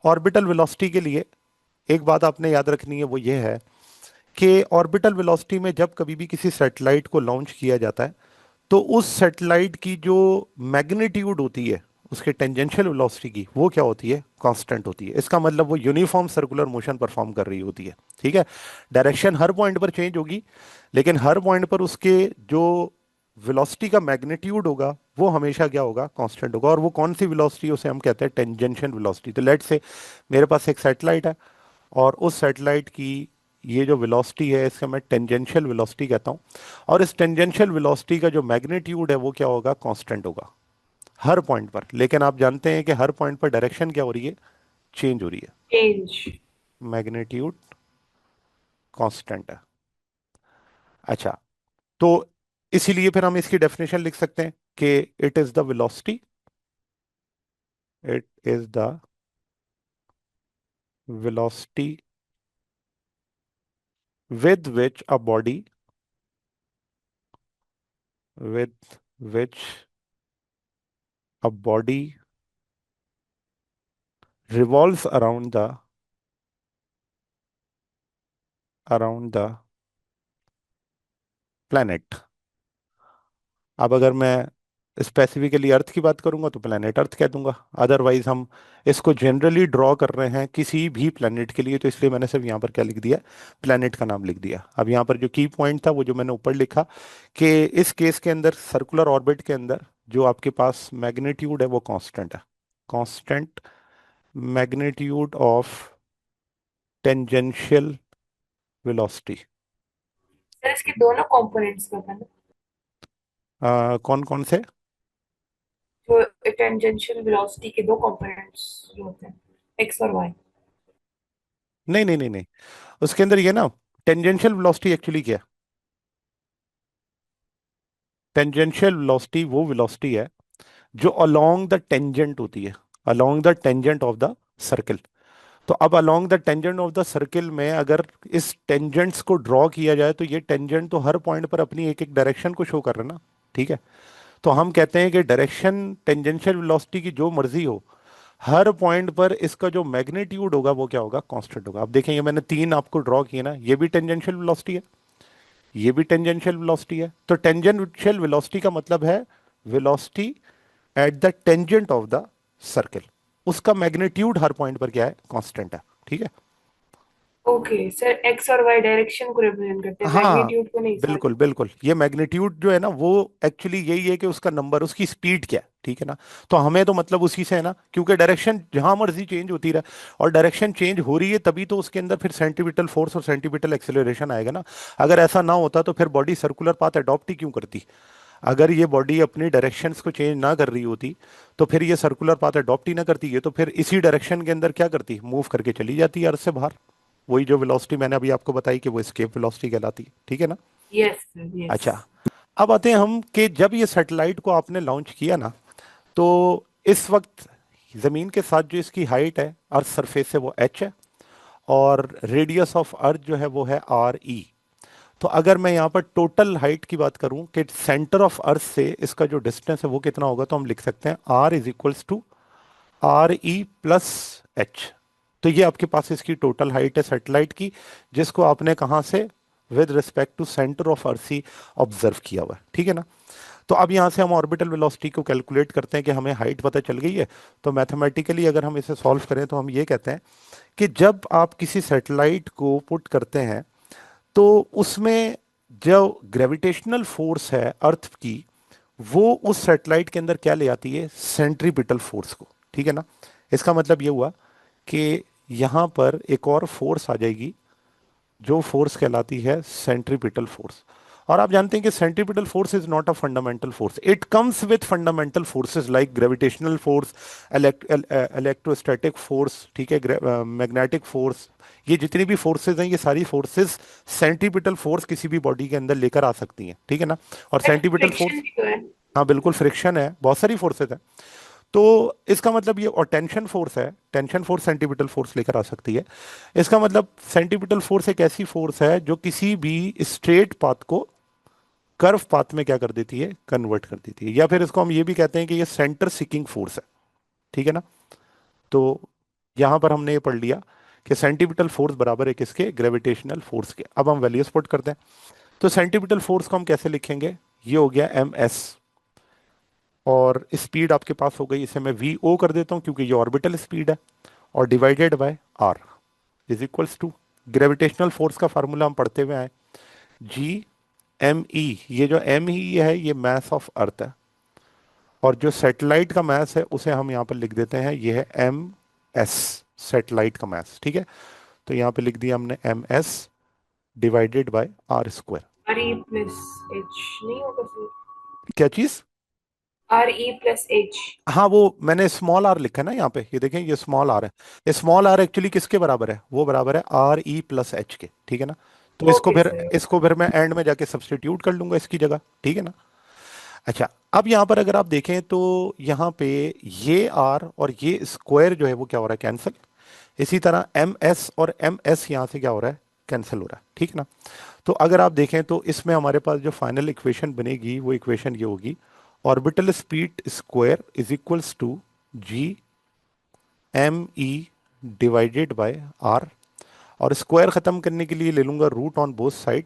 Orbital velocity के लिए एक बात आपने याद रखनी है, वो ये है कि ऑर्बिटल वेलोसिटी में जब कभी भी किसी सैटेलाइट को लॉन्च किया जाता है तो उस सैटेलाइट की जो मैग्नीट्यूड होती है उसके टेंजेंशियल वेलोसिटी की, वो क्या होती है? कांस्टेंट होती है। इसका मतलब वो यूनिफॉर्म सर्कुलर मोशन परफॉर्म कर रही होती है। ठीक है। डायरेक्शन हर पॉइंट पर चेंज होगी, लेकिन हर पॉइंट पर उसके जो वेलोसिटी का मैग्नीट्यूड होगा वो हमेशा क्या होगा? कांस्टेंट होगा। और वो कौन सी वेलोसिटी? उसे हम कहते हैं टेंजेंशियल वेलोसिटी। तो लेट्स से मेरे पास एक सैटेलाइट है और उस सैटेलाइट की ये जो वेलोसिटी है इसका मैं टेंजेंशियल वेलोसिटी कहता हूँ। और इस टेंजेंशियल वेलोसिटी का जो मैग्नीट्यूड है वो क्या होगा? कांस्टेंट होगा हर पॉइंट पर। लेकिन आप जानते हैं कि हर पॉइंट पर डायरेक्शन क्या हो रही है? चेंज हो रही है। चेंज। मैग्नीट्यूड कांस्टेंट है। अच्छा, तो इसीलिए फिर हम इसकी डेफिनेशन लिख सकते हैं कि it is the velocity, it is the velocity with which a body, with which a body revolves around the planet। अब अगर मैं स्पेसिफिकली अर्थ की बात करूंगा तो प्लेनेट अर्थ कह दूंगा। अदरवाइज हम इसको जनरली ड्रॉ कर रहे हैं किसी भी प्लेनेट के लिए, तो इसलिए मैंने सिर्फ यहाँ पर क्या लिख दिया? प्लेनेट का नाम लिख दिया। अब यहाँ पर जो की पॉइंट था वो जो मैंने ऊपर लिखा कि इस केस के अंदर सर्कुलर ऑर्बिट के अंदर जो आपके पास मैग्नीट्यूड है वो कांस्टेंट है। Constant magnitude of tangential velocity. Sir इसके दोनों कंपोनेंट्स बताना। कौन कौन से? जो टेंजेंशियल वेलोसिटी के दो कंपोनेंट्स जो होते हैं, एक्स और वाई। नहीं नहीं नहीं नहीं, उसके अंदर ये ना, टेंजेंशियल वेलोसिटी एक्चुअली क्या है? टेंजेंशियल वेलोसिटी वो वेलोसिटी है जो अलोंग द टेंजेंट होती है, along the tangent of the circle. तो अब along the tangent of the circle में अगर इस टेंजेंट्स को ड्रॉ किया जाए तो ये टेंजेंट तो हर पॉइंट पर अपनी एक एक डायरेक्शन को शो कर रहा है ना। ठीक है। तो हम कहते हैं कि डायरेक्शन टेंजेंशियल वेलोसिटी की जो मर्जी हो, हर पॉइंट पर इसका जो मैग्नीट्यूड होगा वो क्या होगा? कांस्टेंट होगा। अब देखें, ये मैंने तीन आपको ड्रॉ किए ना, ये भी टेंजेंशियल वेलोसिटी है, ये भी टेंजेंशियल वेलोसिटी है। तो टेंजेंशियल वेलोसिटी का मतलब है velocity at the tangent of the circle. उसका मैग्नीट्यूड हर पॉइंट पर क्या है? कांस्टेंट है। ठीक है। ओके सर, एक्स और वाई डायरेक्शन को रिप्रेजेंट करते हैं, हाँ, मैग्नीट्यूड को नहीं सर। बिल्कुल बिल्कुल। ये मैग्नीट्यूड जो है ना वो एक्चुअली यही है कि उसका नंबर, उसकी स्पीड क्या है। ठीक है ना। तो हमें तो मतलब उसी से है ना, क्योंकि डायरेक्शन जहां मर्जी चेंज होती रहे और डायरेक्शन चेंज हो रही है तभी तो उसके अंदर फिर सेंटीपिटल फोर्स और सेंटीपिटल एक्सेलरेशन आएगा ना। अगर ऐसा ना होता तो फिर बॉडी सर्कुलर पाथ अडॉप्ट ही क्यों करती? अगर ये बॉडी अपनी डायरेक्शंस को चेंज ना कर रही होती तो फिर ये सर्कुलर पाथ अडॉप्ट ही ना करती है, तो फिर इसी डायरेक्शन के अंदर क्या करती? मूव करके चली जाती है अर्थ से बाहर। वही जो वेलोसिटी मैंने अभी आपको बताई कि वो एस्केप वेलोसिटी कहलाती है। ठीक है ना। Yes sir, yes. अच्छा, अब आते हैं हम कि जब ये सैटेलाइट को आपने लॉन्च किया ना, तो इस वक्त जमीन के साथ जो इसकी हाइट है अर्थ सरफेस से वो एच है, और रेडियस ऑफ अर्थ जो है वो है आर ई। तो अगर मैं यहाँ पर टोटल हाइट की बात करूं कि सेंटर ऑफ अर्थ से इसका जो डिस्टेंस है वो कितना होगा, तो हम लिख सकते हैं R is equals to R E plus H. तो ये आपके पास इसकी टोटल हाइट है सैटेलाइट की, जिसको आपने कहाँ से? With respect to centre of earth ही ऑब्जर्व किया हुआ है। ठीक है ना। तो अब यहाँ से हम ऑर्बिटल वेलोसिटी को कैलकुलेट करते हैं कि हमें हाइट पता चल गई है। तो मैथमेटिकली अगर हम इसे सॉल्व करें तो हम ये कहते हैं कि जब आप किसी सैटेलाइट को पुट करते हैं तो उसमें जो ग्रेविटेशनल फोर्स है अर्थ की, वो उस सैटेलाइट के अंदर क्या ले आती है? सेंट्रीपिटल फोर्स को। ठीक है ना। इसका मतलब ये हुआ कि यहां पर एक और फोर्स आ जाएगी जो फोर्स कहलाती है सेंट्रीपिटल फोर्स। और आप जानते हैं कि centripetal force is not a fundamental force, it comes with fundamental forces like gravitational force, electrostatic force, ठीक है, मैग्नेटिक फोर्स। ये जितनी भी फोर्सेस हैं ये सारी फोर्सेस सेंट्रीपिटल फोर्स किसी भी बॉडी के अंदर लेकर आ सकती हैं। ठीक है ना। और सेंट्रीपिटल फ्रिक्शन फोर्स, भी तो है। हाँ बिल्कुल, फ्रिक्शन है, बहुत सारी फोर्सेस हैं। तो इसका मतलब ये, और टेंशन फोर्स है, टेंशन फोर्स सेंटीपिटल फोर्स लेकर आ सकती है। इसका मतलब सेंटीपिटल फोर्स एक ऐसी फोर्स है जो किसी भी स्ट्रेट पाथ को कर्व पाथ में क्या कर देती है? कन्वर्ट कर देती है। या फिर इसको हम ये भी कहते हैं कि ये सेंटर सीकिंग फोर्स है। ठीक है ना। तो यहां पर हमने ये पढ़ लिया कि सेंटीपिटल फोर्स बराबर है किसके, ग्रेविटेशनल फोर्स के। अब हम वैल्यूज पुट करते हैं। तो सेंटीपिटल फोर्स को हम कैसे लिखेंगे, ये हो गया एम एस, और स्पीड आपके पास हो गई, इसे मैं वी ओ कर देता हूं क्योंकि ये ऑर्बिटल स्पीड है, और divided by R is equals to, gravitational force का फार्मूला हम पढ़ते हुए आए, जी एम ई, ये जो एम ई है ये मास ऑफ अर्थ है, और जो सैटेलाइट का मास है उसे हम यहाँ पर लिख देते हैं, ये है एम एस, सैटेलाइट का मास। ठीक है, तो यहाँ पे लिख दिया हमने M S divided by R square. R E plus H नहीं होगा फिर? क्या चीज? R E plus H. हाँ वो मैंने स्मॉल आर लिखा है ना यहाँ पे, ये देखें ये स्मॉल आर है। ये स्मॉल आर एक्चुअली किसके बराबर है, वो बराबर है आर ई प्लस एच के। ठीक है ना, तो इसको ओके फिर सर। इसको फिर मैं एंड में जाके सब्स्टिट्यूट कर लूंगा इसकी जगह। ठीक है ना। अच्छा, अब यहाँ पर अगर आप देखें तो यहाँ पे ये आर और ये स्क्वायर जो है वो क्या हो रहा है, कैंसिल। इसी तरह एम एस और एम एस यहाँ से क्या हो रहा है, कैंसिल हो रहा है। ठीक है ना। तो अगर आप देखें तो इसमें हमारे पास जो फाइनल इक्वेशन बनेगी वो इक्वेशन ये होगी, orbital speed square is equals to G M E divided by R, और स्क्वायर खत्म करने के लिए ले लूंगा रूट ऑन बोथ साइड।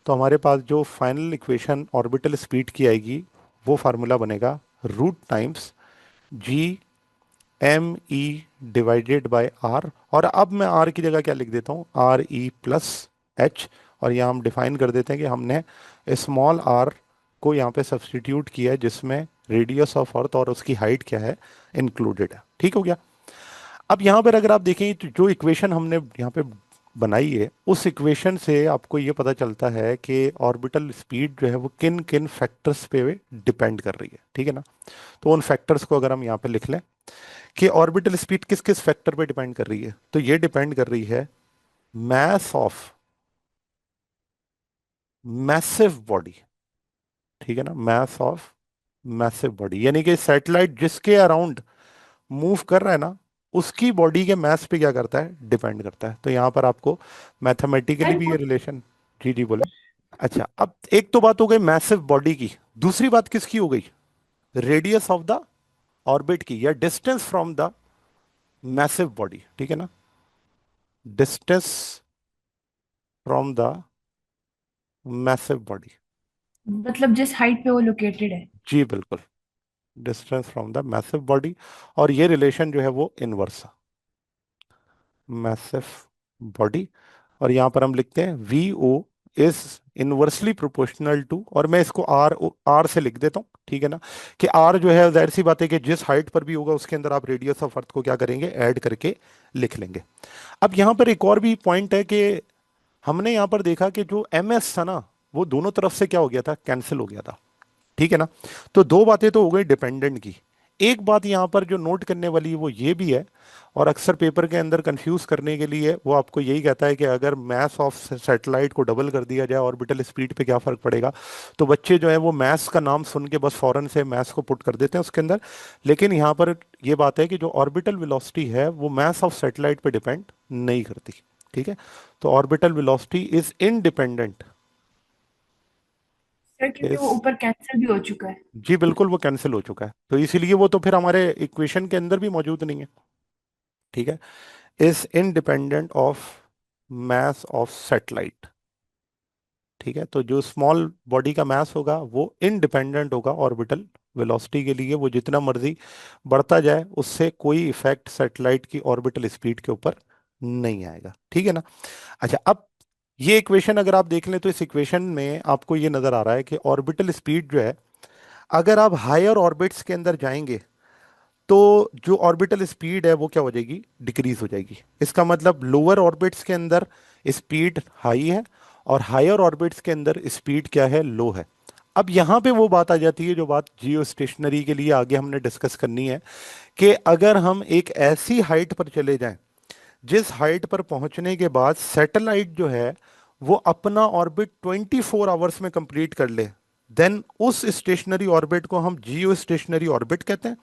तो हमारे पास जो फाइनल इक्वेशन ऑर्बिटल स्पीड की आएगी वो फार्मूला बनेगा root times G M E divided by R, और अब मैं आर की जगह क्या लिख देता हूँ, आर ई प्लस एच, और यहाँ हम डिफाइन कर देते हैं कि हमने स्मॉल आर को यहाँ पे सब्सटीट्यूट किया है जिसमें रेडियस ऑफ अर्थ और उसकी हाइट क्या है, इंक्लूडेड है। ठीक हो गया। अब यहाँ पर अगर आप देखें तो जो इक्वेशन हमने यहाँ पे बनाई है उस इक्वेशन से आपको ये पता चलता है कि ऑर्बिटल स्पीड जो है वो किन किन फैक्टर्स पे डिपेंड कर रही है। ठीक है ना। तो उन फैक्टर्स को अगर हम यहाँ पे लिख लें कि ऑर्बिटल स्पीड किस किस फैक्टर पे डिपेंड कर रही है, तो ये डिपेंड कर रही है मास ऑफ मैसिव बॉडी। ठीक है ना, मास ऑफ मैसिव बॉडी, यानी कि सैटेलाइट जिसके अराउंड मूव कर रहा है ना उसकी बॉडी के मास पे क्या करता है, डिपेंड करता है। तो यहां पर आपको मैथमेटिकली भी ये रिलेशन, जी जी बोले। अच्छा, अब एक तो बात हो गई मैसिव बॉडी की, दूसरी बात किसकी हो गई, रेडियस ऑफ द ऑर्बिट की, या distance from the massive body. ठीक है ना, distance from the massive body. मतलब जिस हाइट पे वो लोकेटेड है। जी बिल्कुल, distance from the massive body, और ये रिलेशन जो है वो इनवर्स, मैसिव बॉडी, और यहां पर हम लिखते हैं V O is inversely proportional to, और मैं इसको आर आर से लिख देता हूँ। ठीक है ना, कि आर जो है जाहिर सी बात है कि जिस हाइट पर भी होगा उसके अंदर आप रेडियस ऑफ अर्थ को क्या करेंगे, ऐड करके लिख लेंगे। अब यहाँ पर एक और भी पॉइंट है कि हमने यहाँ पर देखा कि जो एम एस था ना वो दोनों तरफ से क्या हो गया था, कैंसिल हो गया था। ठीक है ना। तो दो बातें तो हो गई डिपेंडेंट की। एक बात यहाँ पर जो नोट करने वाली है वो ये भी है, और अक्सर पेपर के अंदर कंफ्यूज करने के लिए वो आपको यही कहता है कि अगर मास ऑफ सैटेलाइट को डबल कर दिया जाए ऑर्बिटल स्पीड पे क्या फर्क पड़ेगा। तो बच्चे जो है वो मास का नाम सुन के बस फौरन से मास को पुट कर देते हैं उसके अंदर। लेकिन यहाँ पर ये बात है कि जो ऑर्बिटल वेलोसिटी है वो मास ऑफ सैटेलाइट पे डिपेंड नहीं करती। ठीक है, तो orbital velocity is independent, sir क्योंकि इज, वो ऊपर कैंसिल भी हो चुका है। जी बिल्कुल वो कैंसिल हो चुका है, तो इसीलिए वो तो फिर हमारे इक्वेशन के अंदर भी मौजूद नहीं है। ठीक है, is independent of mass of satellite. ठीक है, तो जो स्मॉल बॉडी का मास होगा वो इनडिपेंडेंट होगा ऑर्बिटल वेलोसिटी के लिए, वो जितना मर्जी बढ़ता जाए उससे कोई इफेक्ट सैटेलाइट की ऑर्बिटल स्पीड के ऊपर नहीं आएगा। ठीक है ना। अच्छा, अब ये इक्वेशन अगर आप देख लें तो इस इक्वेशन में आपको ये नजर आ रहा है कि ऑर्बिटल स्पीड जो है, अगर आप हायर ऑर्बिट्स के अंदर जाएंगे तो जो ऑर्बिटल स्पीड है वो क्या हो जाएगी, डिक्रीज हो जाएगी। इसका मतलब लोअर ऑर्बिट्स के अंदर स्पीड हाई है और हायर ऑर्बिट्स के अंदर स्पीड क्या है, लो है। अब यहाँ पे वो बात आ जाती है जो बात जियो स्टेशनरी के लिए आगे हमने डिस्कस करनी है, कि अगर हम एक ऐसी हाइट पर चले जाएं जिस हाइट पर पहुंचने के बाद सैटेलाइट जो है वो अपना ऑर्बिट 24 आवर्स में कंप्लीट कर ले, देन उस स्टेशनरी ऑर्बिट को हम जियो स्टेशनरी ऑर्बिट कहते हैं,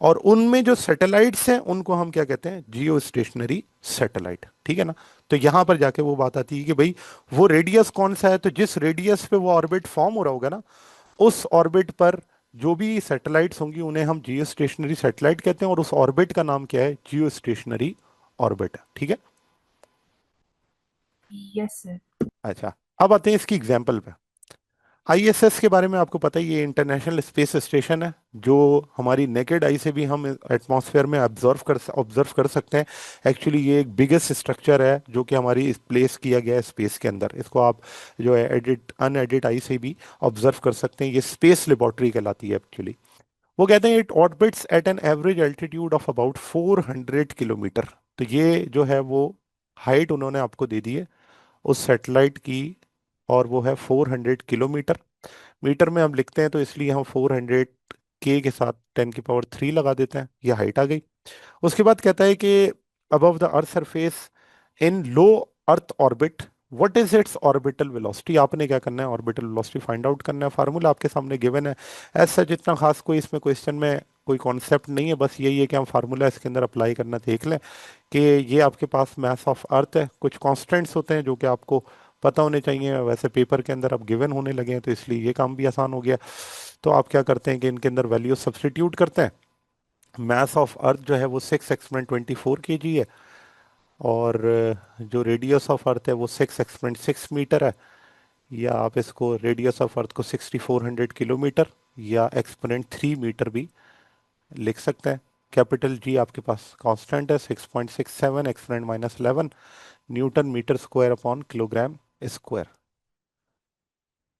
और उनमें जो सैटेलाइट्स हैं उनको हम क्या कहते हैं, जियो स्टेशनरी सैटेलाइट। ठीक है ना। तो यहां पर जाके वो बात आती है कि भाई वो रेडियस कौन सा है, तो जिस रेडियस पे वो ऑर्बिट फॉर्म हो रहा होगा ना उस ऑर्बिट पर जो भी सैटेलाइट्स होंगी उन्हें हम जियो स्टेशनरी सैटेलाइट कहते हैं, और उस ऑर्बिट का नाम क्या है, जियो स्टेशनरी ऑर्बिट है, ठीक है। Yes sir. अच्छा, अब आते हैं इसकी एग्जाम्पल पे। आईएसएस के बारे में आपको पता ही है, इंटरनेशनल स्पेस स्टेशन है, जो हमारी नेकेड आई से भी हम एटमॉस्फेयर में ऑब्जर्व कर सकते हैं। एक्चुअली ये एक बिगेस्ट स्ट्रक्चर है जो कि हमारी प्लेस किया गया है स्पेस के अंदर। इसको आप जो है एडिट अनएडिट आई से भी ऑब्जर्व कर सकते हैं। ये स्पेस लेबोरेटरी कहलाती है एक्चुअली। वो कहते हैं it orbits at an average altitude of about 400 kilometre. तो ये जो है वो हाइट उन्होंने आपको दे दी है उस सैटेलाइट की, और वो है 400 किलोमीटर। मीटर में हम लिखते हैं तो इसलिए हम 400 के साथ 10 की पावर 3 लगा देते हैं, ये हाइट आ गई। उसके बाद कहता है कि above the earth surface in low earth orbit what is it's orbital velocity. आपने क्या करना है, ऑर्बिटल वेलोसिटी फाइंड आउट करना है। फार्मूला आपके सामने गिवन है। ऐसा जितना खास कोई इसमें क्वेश्चन में कोई कॉन्सेप्ट नहीं है, बस यही है कि हम फार्मूला इसके अंदर अप्लाई करना देख लें कि ये आपके पास मास ऑफ अर्थ है। कुछ कांस्टेंट्स होते हैं जो कि आपको पता होने चाहिए, वैसे पेपर के अंदर अब गिवन होने लगे हैं तो इसलिए ये काम भी आसान हो गया। तो आप क्या करते हैं कि इनके अंदर वैल्यू सब्स्टिट्यूट करते हैं। मास ऑफ अर्थ जो है वो 6 एक्सपोनेंट 24 kg है, और जो रेडियस ऑफ अर्थ है वो 6 एक्सपोनेंट 6 मीटर है। या आप इसको रेडियस ऑफ अर्थ को 6400 किलोमीटर या एक्सपोनेंट 3 मीटर भी लिख सकते हैं। कैपिटल जी आपके पास कांस्टेंट है, 6.67 exponent -11 newton metre square upon kilogram square.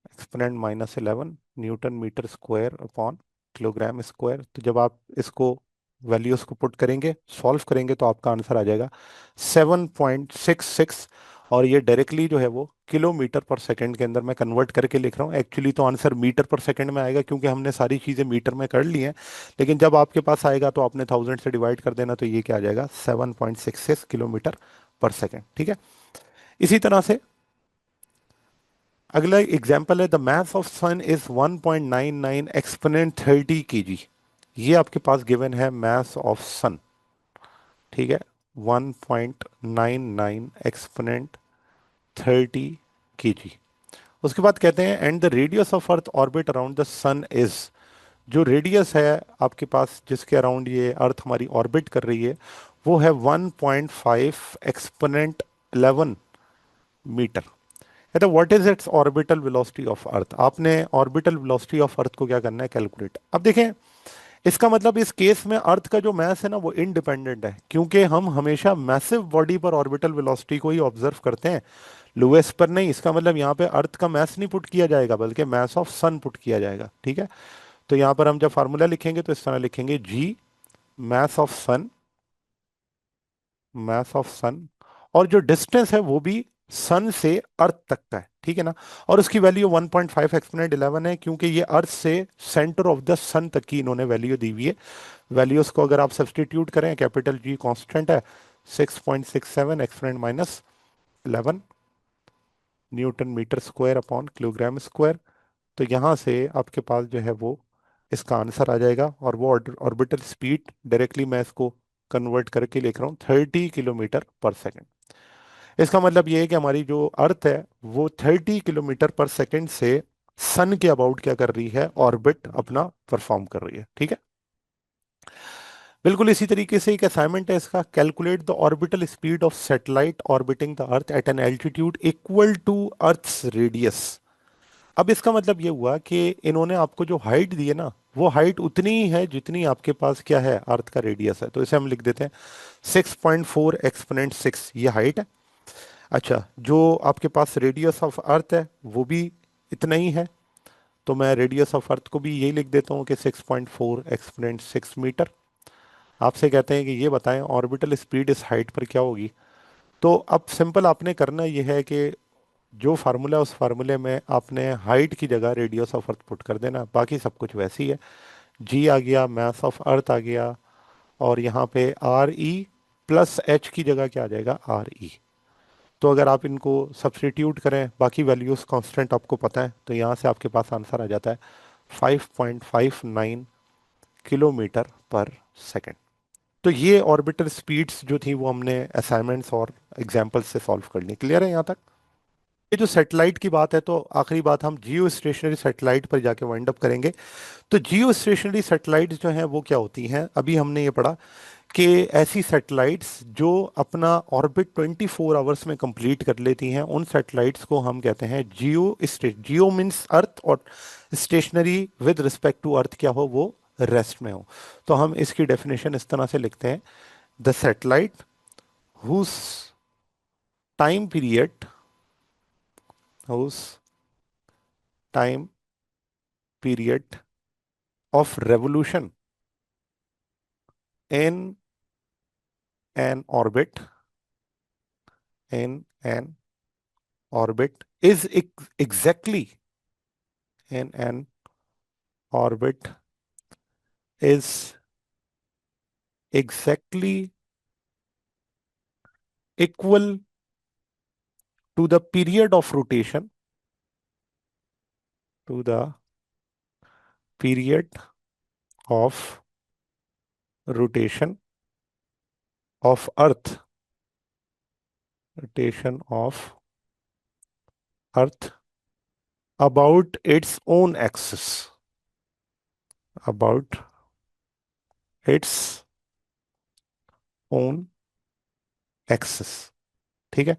Exponent -11 newton metre square upon kilogram square. तो जब आप इसको वैल्यूज को पुट करेंगे, सॉल्व करेंगे, तो आपका आंसर आ जाएगा 7.66। और ये डायरेक्टली जो है वो किलोमीटर पर सेकंड के अंदर मैं कन्वर्ट करके लिख रहा हूँ। एक्चुअली तो आंसर मीटर पर सेकंड में आएगा क्योंकि हमने सारी चीज़ें मीटर में कर ली हैं, लेकिन जब आपके पास आएगा तो आपने 1000 से डिवाइड कर देना, तो ये क्या आ जाएगा 7.66 किलोमीटर पर सेकंड, ठीक है। इसी तरह से अगला एग्जाम्पल है the mass of sun is 1.99 exponent 30 kg। ये आपके पास गिवन है मास ऑफ सन, ठीक है, 1.99 एक्सपोनेंट 30 kg। उसके बाद कहते हैं and the radius of earth orbit around the sun is. जो रेडियस है आपके पास जिसके अराउंड ये अर्थ हमारी ऑर्बिट कर रही है वो है 1.5 एक्सपोनेंट 11 मीटर। कहते हैं what is it's orbital velocity of earth. आपने ऑर्बिटल वेलोसिटी ऑफ अर्थ को क्या करना है, कैलकुलेट। अब देखें, इसका मतलब इस केस में अर्थ का जो मास है ना वो इंडिपेंडेंट है, क्योंकि हम हमेशा मैसिव बॉडी पर ऑर्बिटल वेलोसिटी को ही ऑब्जर्व करते हैं, लोएस्ट पर नहीं। इसका मतलब यहाँ पे अर्थ का मास नहीं पुट किया जाएगा बल्कि मास ऑफ सन पुट किया जाएगा, ठीक है। तो यहाँ पर हम जब फार्मूला लिखेंगे तो इस तरह लिखेंगे जी मास ऑफ सन, मास ऑफ सन, और जो डिस्टेंस है वो भी सन से अर्थ तक का है, ठीक है ना। और उसकी वैल्यू 1.5 एक्सपोनेंट 11 है क्योंकि ये अर्थ से सेंटर ऑफ द सन तक की इन्होंने वैल्यू दी हुई है। वैल्यूज को अगर आप सब्सटीट्यूट करें, कैपिटल जी कांस्टेंट है, 6.67 exponent -11 newton metre square upon kilogram square. तो यहाँ से आपके पास जो है वो इसका आंसर आ जाएगा। और वो ऑर्बिटल स्पीड डायरेक्टली मैं इसको कन्वर्ट करके लिख रहा हूँ 30 km/s। इसका मतलब ये है कि हमारी जो अर्थ है वो 30 km/s से सन के अबाउट क्या कर रही है, ऑर्बिट अपना परफॉर्म कर रही है, ठीक है। बिल्कुल इसी तरीके से एक असाइनमेंट है इसका, calculate the orbital speed of satellite orbiting the earth at an altitude equal to earth's radius. अब इसका मतलब ये हुआ कि इन्होंने आपको जो हाइट दी है ना वो हाइट उतनी ही है जितनी आपके पास क्या है, अर्थ का रेडियस है। तो इसे हम लिख देते हैं 6.4 एक्सपोनेंट 6, ये हाइट है। अच्छा, जो आपके पास रेडियस ऑफ अर्थ है वो भी इतना ही है, तो मैं रेडियस ऑफ अर्थ को भी यही लिख देता हूँ कि 6.4 एक्सपोनेंट 6 मीटर। आपसे कहते हैं कि ये बताएं ऑर्बिटल स्पीड इस हाइट पर क्या होगी। तो अब सिंपल आपने करना ये है कि जो फार्मूला उस फार्मूले में आपने हाइट की जगह रेडियस ऑफ अर्थ पुट कर देना, बाकी सब कुछ वैसे ही है। जी आ गया, मास ऑफ अर्थ आ गया, और यहाँ पे आर ई प्लस एच की जगह क्या आ जाएगा, आर ई। तो अगर आप इनको सब्सटीट्यूट करें, बाकी वैल्यूज कांस्टेंट आपको पता है, तो यहाँ से आपके पास आंसर आ जाता है 5.59 किलोमीटर पर सेकंड। तो ये ऑर्बिटल स्पीड्स जो थी वो हमने असाइनमेंट्स और एग्जाम्पल्स से सॉल्व कर ली। क्लियर है यहाँ तक। ये जो सैटेलाइट की बात है, तो आखिरी बात हम जियो स्टेशनरी सैटेलाइट पर जाके वाइंड अप करेंगे। तो जियो स्टेशनरी सैटेलाइट जो हैं वो क्या होती हैं, अभी हमने ये पढ़ा कि ऐसी सैटेलाइट्स जो अपना ऑर्बिट 24 आवर्स में कंप्लीट कर लेती हैं, उन सैटेलाइट्स को हम कहते हैं जियो मीन्स अर्थ, और stationary with respect to earth क्या हो, वो रेस्ट में हो। तो हम इसकी डेफिनेशन इस तरह से लिखते हैं: the satellite whose time period whose time period of revolution in an orbit in an orbit is exactly in an orbit is exactly equal to the period of rotation, to the period of rotation of earth, rotation of earth about its own axis, about its own axis। ठीक है।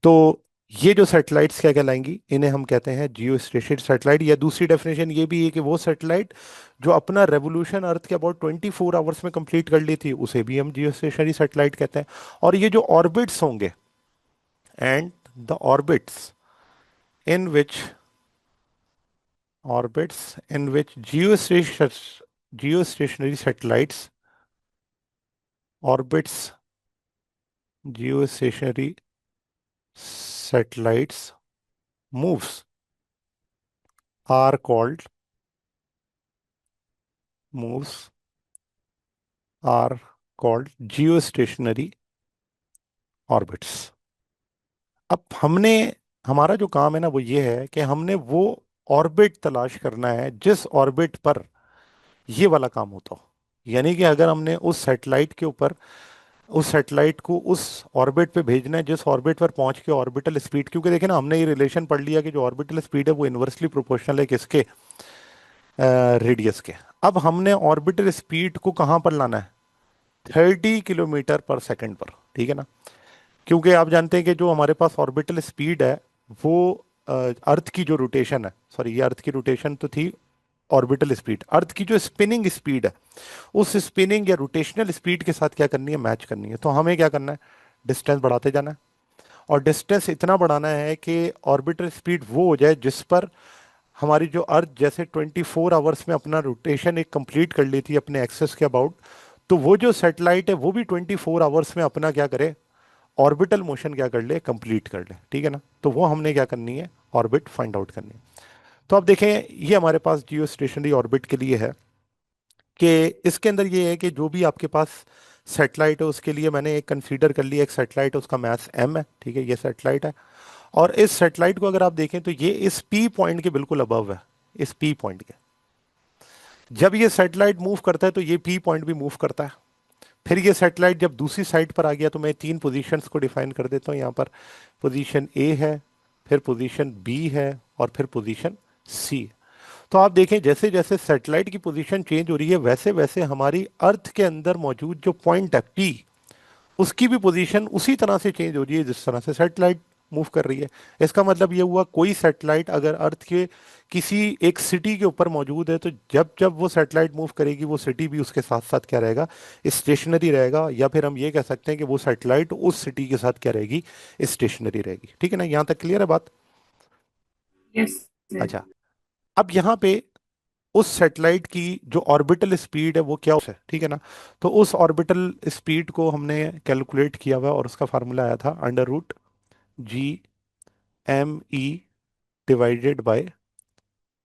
तो ये जो satellites क्या कहलाएंगी, इन्हें हम कहते हैं जियो स्टेशनरी सैटेलाइट। या दूसरी डेफिनेशन ये भी है कि वो सैटेलाइट जो अपना रेवोल्यूशन अर्थ के अबाउट 24 आवर्स में कंप्लीट कर ली थी, उसे भी हम जियो स्टेशनरी सैटेलाइट कहते हैं। और ये जो ऑर्बिट्स होंगे, and the in which orbits in which Jio stationery satellites orbits Jio stationery satellites moves are called moves are called geostationary orbits। अब हमने, हमारा जो काम है ना वो ये है कि हमने वो ऑर्बिट तलाश करना है जिस ऑर्बिट पर ये वाला काम होता हो। यानी कि अगर हमने उस सैटेलाइट के ऊपर, उस सैटेलाइट को उस ऑर्बिट पे भेजना है जिस ऑर्बिट पर पहुंच के ऑर्बिटल स्पीड, क्योंकि देखिए ना, हमने ये रिलेशन पढ़ लिया कि जो ऑर्बिटल स्पीड है वो इन्वर्सली प्रोपोर्शनल है किसके, रेडियस के। अब हमने ऑर्बिटल स्पीड को कहाँ पर लाना है, 30 किलोमीटर पर सेकंड पर। ठीक है ना। क्योंकि आप जानते हैं कि जो हमारे पास ऑर्बिटल स्पीड है वो अर्थ की जो रोटेशन है, सॉरी ये अर्थ की रोटेशन तो थी, ऑर्बिटल स्पीड अर्थ की जो स्पिनिंग स्पीड है, उस स्पिनिंग या रोटेशनल स्पीड के साथ क्या करनी है, मैच करनी है। तो हमें क्या करना है, डिस्टेंस बढ़ाते जाना है। और डिस्टेंस इतना बढ़ाना है कि ऑर्बिटल स्पीड वो हो जाए जिस पर हमारी जो अर्थ जैसे 24 आवर्स में अपना रोटेशन एक कंप्लीट कर लेती है अपने एक्सेस के अबाउट, तो वो जो सैटेलाइट है वो भी 24 आवर्स में अपना क्या करे, ऑर्बिटल मोशन क्या कर ले, कंप्लीट कर ले। ठीक है ना। तो वो हमने क्या करनी है, ऑर्बिट फाइंड आउट करनी है। तो अब देखें, ये हमारे पास जियो स्टेशनरी ऑर्बिट के लिए है कि इसके अंदर ये है कि जो भी आपके पास सैटेलाइट है उसके लिए मैंने एक कंसीडर कर लिया, एक सैटेलाइट है उसका मास m है। ठीक है, ये सैटेलाइट है। और इस सैटेलाइट को अगर आप देखें तो ये इस पी पॉइंट के बिल्कुल अबव है, इस पी पॉइंट के। जब ये सैटेलाइट मूव करता है तो ये पी पॉइंट भी मूव करता है। फिर ये सैटेलाइट जब दूसरी साइड पर आ गया तो मैं तीन पोजीशंस को डिफाइन कर देता हूँ यहाँ पर। पोजीशन ए है, फिर पोजीशन बी है, और फिर पोजीशन सी है। तो आप देखें जैसे जैसे सैटेलाइट की पोजीशन चेंज हो रही है वैसे वैसे हमारी अर्थ के अंदर मौजूद जो पॉइंट है पी, उसकी भी पोजीशन उसी तरह से चेंज हो रही है जिस तरह से सैटेलाइट मूव कर रही है। इसका मतलब ये हुआ, कोई सैटेलाइट अगर अर्थ के किसी एक सिटी के ऊपर मौजूद है तो जब जब वो सैटेलाइट मूव करेगी वो सिटी भी उसके साथ साथ क्या रहेगा, स्टेशनरी रहेगा। या फिर हम ये कह सकते हैं कि वो सैटेलाइट उस सिटी के साथ क्या रहेगी, स्टेशनरी रहेगी। ठीक है ना, यहाँ तक क्लियर है बात। Yes sir. अच्छा, अब यहाँ पे उस सैटेलाइट की जो ऑर्बिटल स्पीड है वो क्या है, ठीक है ना। तो उस ऑर्बिटल स्पीड को हमने कैलकुलेट किया हुआ और उसका फार्मूला आया था √G m e divided by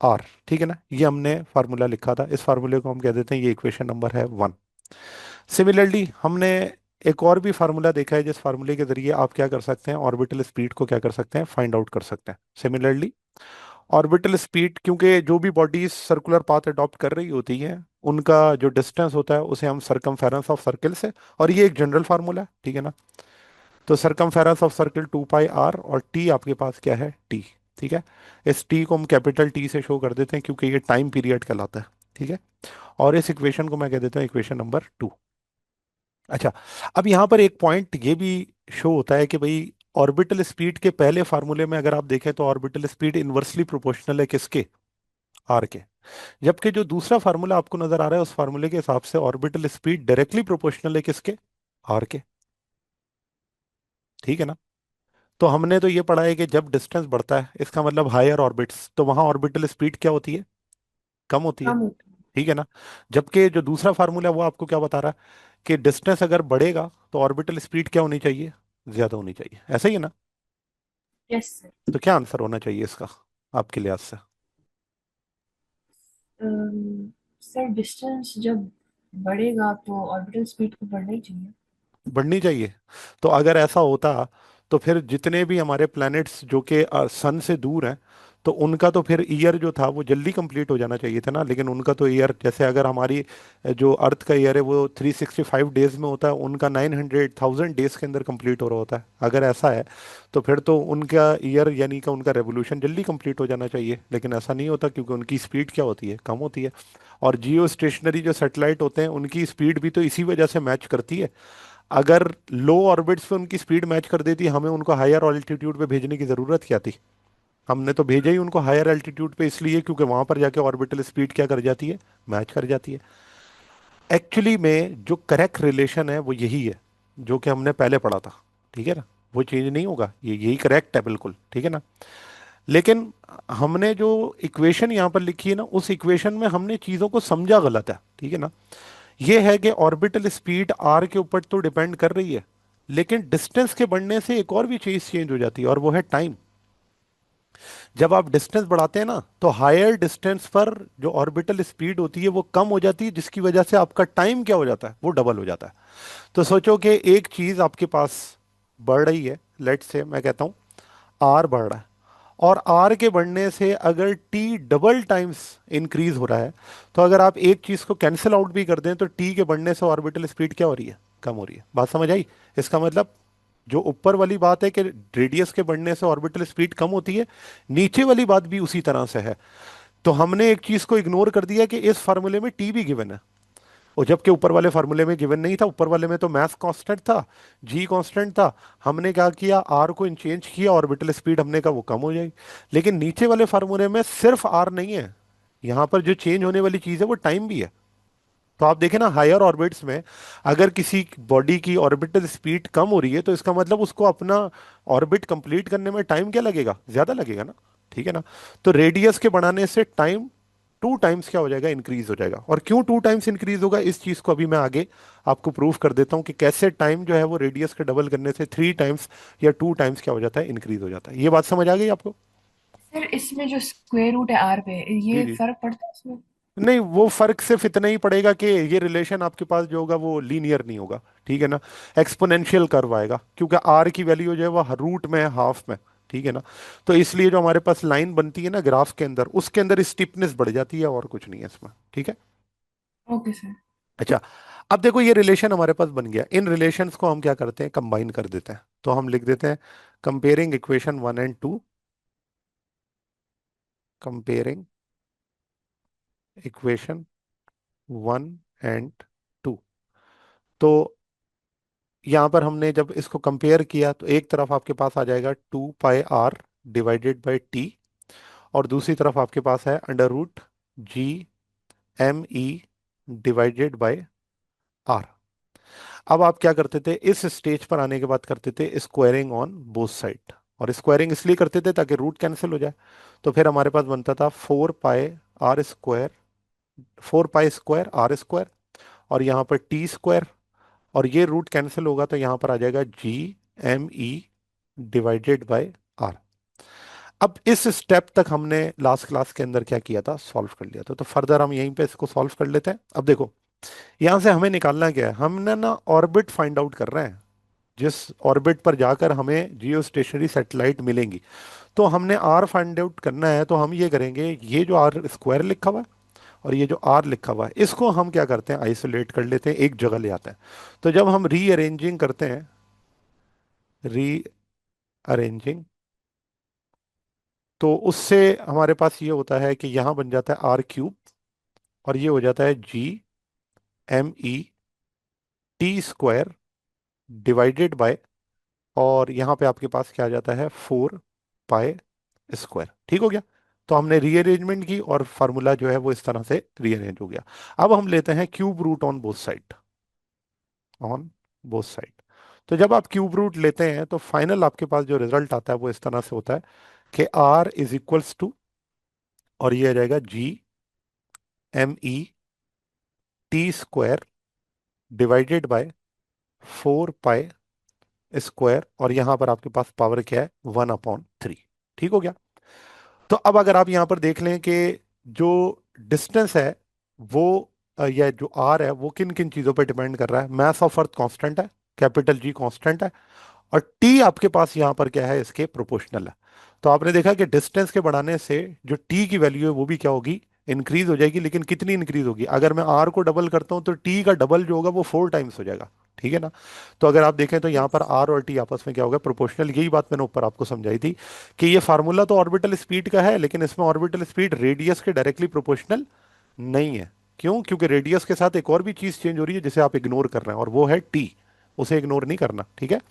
R. ठीक है ना, ये हमने फार्मूला लिखा था। इस फार्मूले को हम कह देते हैं, ये इक्वेशन नंबर है 1। सिमिलरली हमने एक और भी फार्मूला देखा है जिस फार्मूले के जरिए आप क्या कर सकते हैं, ऑर्बिटल स्पीड को क्या कर सकते हैं, फाइंड आउट कर सकते हैं। सिमिलरली ऑर्बिटल स्पीड, क्योंकि जो भी बॉडीज सर्कुलर पाथ अडॉप्ट कर रही होती हैं उनका जो डिस्टेंस होता है उसे हम सरकमफेरेंस ऑफ सर्किल से, और ये एक जनरल फार्मूला है। ठीक है ना। तो सरकमफेरेंस ऑफ सर्किल 2πr, और टी आपके पास क्या है, टी। ठीक है। इस टी को हम कैपिटल टी से शो कर देते हैं क्योंकि ये टाइम पीरियड कहलाता है। ठीक है। और इस इक्वेशन को मैं कह देता हूँ इक्वेशन नंबर 2। अच्छा, अब यहाँ पर एक पॉइंट ये भी शो होता है कि भाई ऑर्बिटल स्पीड के पहले फार्मूले में अगर आप देखें तो ऑर्बिटल स्पीड इनवर्सली प्रोपोर्शनल है किसके, आर के। जबकि जो दूसरा फार्मूला आपको नजर आ रहा है उस फार्मूले के हिसाब से ऑर्बिटल स्पीड डायरेक्टली प्रोपोर्शनल है किसके, आर के। ठीक है ना। तो हमने तो ये पढ़ा है कि जब डिस्टेंस बढ़ता है इसका मतलब हायर ऑर्बिट्स, तो वहां ऑर्बिटल स्पीड क्या होती है, कम होती है। कम होता है। ठीक है ना। जबकि जो दूसरा फार्मूला है वो आपको क्या बता रहा है कि डिस्टेंस अगर बढ़ेगा तो ऑर्बिटल स्पीड क्या होनी चाहिए, ज्यादा होनी चाहिए, ऐसा ही है ना। Yes sir. तो क्या आंसर होना चाहिए इसका आपके लिहाज से। सर डिस्टेंस जब बढ़ेगा तो ऑर्बिटल स्पीड को बढ़ना ही चाहिए। बढ़नी चाहिए। तो अगर ऐसा होता तो फिर जितने भी हमारे प्लैनेट्स जो कि सन से दूर हैं, तो उनका तो फिर ईयर जो था वो जल्दी कंप्लीट हो जाना चाहिए था ना, लेकिन उनका तो ईयर, जैसे अगर हमारी जो अर्थ का ईयर है वो 365 डेज में होता है, उनका 900,000 डेज के अंदर कंप्लीट हो रहा होता है। अगर ऐसा है तो फिर तो उनका ईयर यानी कि उनका रेवोल्यूशन जल्दी कंप्लीट हो जाना चाहिए, लेकिन ऐसा नहीं होता क्योंकि उनकी स्पीड क्या होती है, कम होती है। और जियो स्टेशनरी जो सैटेलाइट होते हैं उनकी स्पीड भी तो इसी वजह से मैच करती है। अगर लो ऑर्बिट्स पे उनकी स्पीड मैच कर देती, हमें उनको हायर ऑल्टीट्यूड पे भेजने की जरूरत क्या थी। हमने तो भेजा ही उनको हायर एल्टीट्यूड पे इसलिए क्योंकि वहां पर जाके ऑर्बिटल स्पीड क्या कर जाती है, मैच कर जाती है। एक्चुअली में जो करेक्ट रिलेशन है वो यही है जो कि हमने पहले पढ़ा था। ठीक है ना। वो चेंज नहीं होगा, ये यही करेक्ट है बिल्कुल, ठीक है ना। लेकिन हमने जो इक्वेशन यहाँ पर लिखी है ना, उस इक्वेशन में हमने चीज़ों को समझा गलत है, ठीक है ना। ये है कि ऑर्बिटल स्पीड आर के ऊपर तो डिपेंड कर रही है, लेकिन डिस्टेंस के बढ़ने से एक और भी चीज चेंज हो जाती है और वो है टाइम। जब आप डिस्टेंस बढ़ाते हैं ना तो हायर डिस्टेंस पर जो ऑर्बिटल स्पीड होती है वो कम हो जाती है, जिसकी वजह से आपका टाइम क्या हो जाता है, वो डबल हो जाता है। तो सोचो कि एक चीज आपके पास बढ़ रही है, लेट से मैं कहता हूं आर बढ़ रहा है, और आर के बढ़ने से अगर टी डबल टाइम्स इंक्रीज हो रहा है, तो अगर आप एक चीज को कैंसिल आउट भी कर दें तो टी के बढ़ने से ऑर्बिटल स्पीड क्या हो रही है, कम हो रही है। बात समझ आई। इसका मतलब जो ऊपर वाली बात है कि रेडियस के बढ़ने से ऑर्बिटल स्पीड कम होती है, नीचे वाली बात भी उसी तरह से है। तो हमने एक चीज को इग्नोर कर दिया कि इस फार्मूले में टी भी गिवन है, और जबकि ऊपर वाले फार्मूले में गिवन नहीं था, ऊपर वाले में तो मास कांस्टेंट था, जी कांस्टेंट था। हमने क्या किया, आर को चेंज किया, ऑर्बिटल स्पीड हमने कहा वो कम हो जाएगी। लेकिन नीचे वाले फार्मूले में सिर्फ आर नहीं है, यहाँ पर जो चेंज होने वाली चीज है वो टाइम भी है। तो आप देखें ना, हायर ऑर्बिट्स में अगर किसी बॉडी की ऑर्बिटल स्पीड कम हो रही है तो इसका मतलब उसको अपना ऑर्बिट कंप्लीट करने में टाइम क्या लगेगा, ज्यादा लगेगा ना। ठीक है ना। तो रेडियस के बढ़ाने से टाइम 2 टाइम्स क्या हो जाएगा, इंक्रीज हो जाएगा। और क्यों 2 टाइम्स इंक्रीज होगा इस चीज को अभी मैं आगे आपको प्रूफ कर देता हूं कि कैसे टाइम जो है वो रेडियस के डबल करने से 3 टाइम्स या 2 टाइम्स क्या हो जाता है, इंक्रीज हो जाता है। ये बात समझ आ गई आपको। सर इसमें जो स्क्वायर रूट है आर पे, जी ये जी। फर्क पड़ता है इसमें? नहीं, वो फर्क सिर्फ इतना ही पड़ेगा कि ये रिलेशन आपके पास जो होगा वो लीनियर नहीं होगा, ठीक है ना। एक्सपोनेंशियल कर्व आएगा क्योंकि आर की वैल्यू जो है वो रूट में है, हाफ में। ठीक है ना। तो इसलिए जो हमारे पास लाइन बनती है ना ग्राफ के अंदर, उसके अंदर स्टीपनेस बढ़ जाती है और कुछ नहीं है इसमें, ठीक है। Okay sir. अच्छा, अब देखो ये रिलेशन हमारे पास बन गया, इन रिलेशंस को हम क्या करते हैं, कंबाइन कर देते हैं। तो हम लिख देते हैं comparing equation 1 and 2, comparing equation 1 and 2। तो यहाँ पर हमने जब इसको कंपेयर किया तो एक तरफ आपके पास आ जाएगा 2 pi R divided by T, और दूसरी तरफ आपके पास है √G m e divided by R. अब आप क्या करते थे, इस स्टेज पर आने के बाद करते थे स्क्वायरिंग ऑन बोथ साइड, और स्क्वायरिंग इसलिए करते थे ताकि रूट कैंसिल हो जाए। तो फिर हमारे पास बनता था 4 pi R square, 4 pi square R square, और यहाँ पर टी स्क्वायर, और ये रूट कैंसिल होगा तो यहाँ पर आ जाएगा G m e divided by R. अब इस स्टेप तक हमने लास्ट क्लास के अंदर क्या किया था, सॉल्व कर लिया था। तो फर्दर हम यहीं पे इसको सॉल्व कर लेते हैं। अब देखो, यहां से हमें निकालना क्या है, हमने ना ऑर्बिट फाइंड आउट कर रहे हैं, जिस ऑर्बिट पर जाकर हमें जियो स्टेशनरी सैटेलाइट मिलेंगी। तो हमने आर फाइंड आउट करना है, तो हम ये करेंगे, ये जो आर स्क्वायर लिखा हुआ है और ये जो आर लिखा हुआ है, इसको हम क्या करते हैं, आइसोलेट कर लेते हैं, एक जगह ले आते हैं। तो जब हम रीअरेंजिंग करते हैं, रीअरेंजिंग, तो उससे हमारे पास ये होता है कि यहाँ बन जाता है R³ और ये हो जाता है G m e T square divided by, और यहां पे आपके पास क्या आ जाता है, 4 पाई स्क्वायर। ठीक हो गया। तो हमने रीअरेंजमेंट की और फार्मूला जो है वो इस तरह से रीअरेंज हो गया। अब हम लेते हैं cube root on both side, on both side. तो जब आप क्यूब रूट लेते हैं तो फाइनल आपके पास जो रिजल्ट आता है वो इस तरह से होता है कि आर इज इक्वल्स टू, और ये आ जाएगा GME T square divided by 4 pi square, और यहां पर आपके पास पावर क्या है, 1/3। ठीक हो गया। तो अब अगर आप यहां पर देख लें कि जो डिस्टेंस है वो या जो आर है वो किन किन चीजों पर डिपेंड कर रहा है, मास ऑफ अर्थ कांस्टेंट है, कैपिटल जी कांस्टेंट है, और टी आपके पास यहां पर क्या है, इसके प्रोपोर्शनल है। तो आपने देखा कि डिस्टेंस के बढ़ाने से जो टी की वैल्यू है वो भी क्या होगी, इंक्रीज हो जाएगी। लेकिन कितनी इंक्रीज होगी, अगर मैं आर को डबल करता हूं तो टी का डबल जो होगा वो 4 टाइम्स हो जाएगा। ठीक है ना। तो अगर आप देखें तो यहाँ पर यस। आर और टी आपस में क्या होगा, प्रोपोर्शनल। यही बात मैंने ऊपर आपको समझाई थी कि ये फार्मूला तो ऑर्बिटल स्पीड का है, लेकिन इसमें ऑर्बिटल स्पीड रेडियस के डायरेक्टली प्रोपोर्शनल नहीं है। क्यों? क्योंकि रेडियस के साथ एक और भी चीज चेंज हो रही है जिसे आप इग्नोर कर रहे हैं, और वो है टी। उसे इग्नोर नहीं करना। ठीक है।